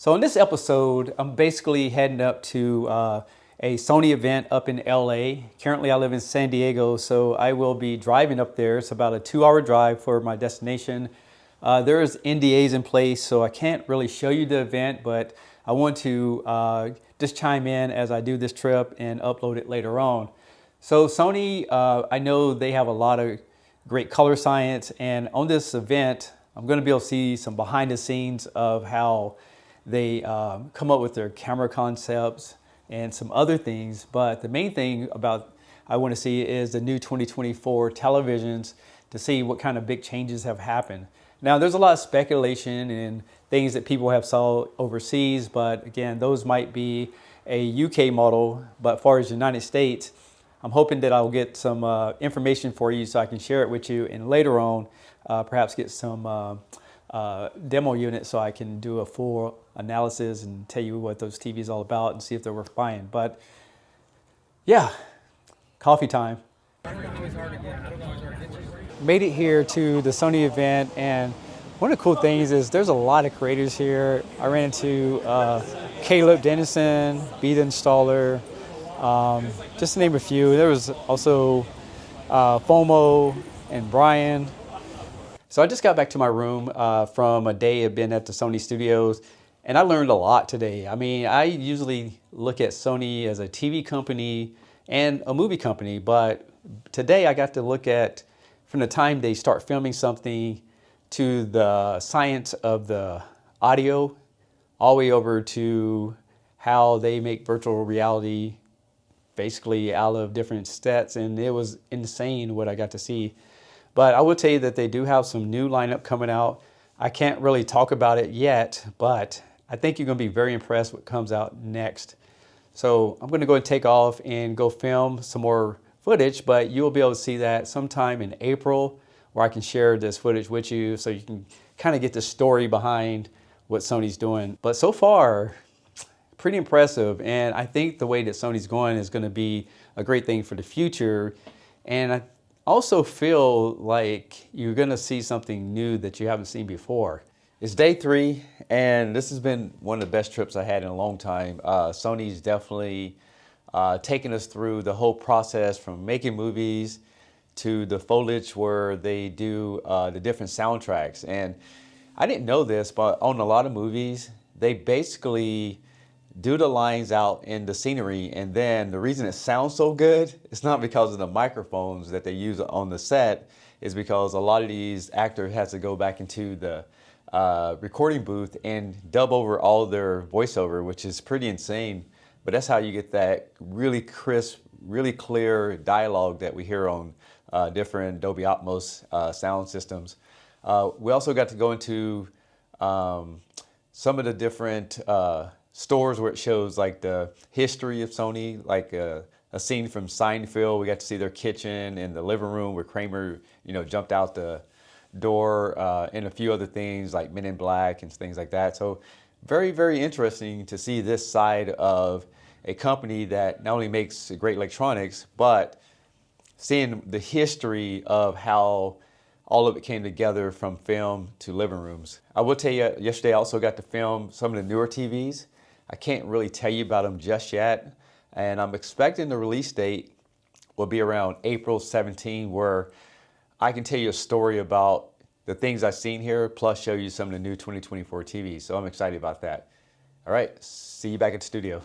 So in this episode, I'm basically heading up to a Sony event up in LA. Currently I live in San Diego, so I will be driving up there. It's about a 2-hour drive for my destination. There's NDAs in place, so I can't really show you the event, but I want to just chime in as I do this trip and upload it later on. So Sony, I know they have a lot of great color science, and on this event, I'm going to be able to see some behind the scenes of how they come up with their camera concepts and some other things. But the main thing I want to see is the new 2024 televisions to see what kind of big changes have happened. Now, there's a lot of speculation and things that people have saw overseas, but again, those might be a UK model. But as far as the United States, I'm hoping that I'll get some information for you so I can share it with you, and later on, perhaps get some demo units so I can do a full analysis and tell you what those TVs all about and see if they're worth buying. But yeah, coffee time. Made it here to the Sony event, and one of the cool things is there's a lot of creators here. I ran into Caleb Dennison, Be the Installer, just to name a few. There was also FOMO and Brian. So I just got back to my room from a day of being at the Sony studios, and I learned a lot today. I mean, I usually look at Sony as a TV company and a movie company, but today I got to look at, from the time they start filming something to the science of the audio, all the way over to how they make virtual reality basically out of different sets, and it was insane what I got to see. But I will tell you that they do have some new lineup coming out. I can't really talk about it yet, but I think you're going to be very impressed what comes out next. So I'm going to go and take off and go film some more footage, but you'll be able to see that sometime in April, where I can share this footage with you so you can kind of get the story behind what Sony's doing. But so far, pretty impressive, and I think the way that Sony's going is going to be a great thing for the future. And I also feel like you're going to see something new that you haven't seen before. It's day 3, and this has been one of the best trips I had in a long time. Sony's definitely taken us through the whole process from making movies to the foliage where they do the different soundtracks. And I didn't know this, but on a lot of movies, they basically do the lines out in the scenery, and then the reason it sounds so good, it's not because of the microphones that they use on the set, is because a lot of these actors has to go back into the recording booth and dub over all their voiceover, which is pretty insane. But that's how you get that really crisp, really clear dialogue that we hear on different Dolby Atmos sound systems. We also got to go into some of the different stores where it shows like the history of Sony, like a scene from Seinfeld. We got to see their kitchen and the living room where Kramer, jumped out the door, and a few other things like Men in Black and things like that. So very, very interesting to see this side of a company that not only makes great electronics, but seeing the history of how all of it came together from film to living rooms. I will tell you, yesterday I also got to film some of the newer TVs. I can't really tell you about them just yet, and I'm expecting the release date will be around April 17, where I can tell you a story about the things I've seen here, plus show you some of the new 2024 TVs. So I'm excited about that. All right, see you back at the studio.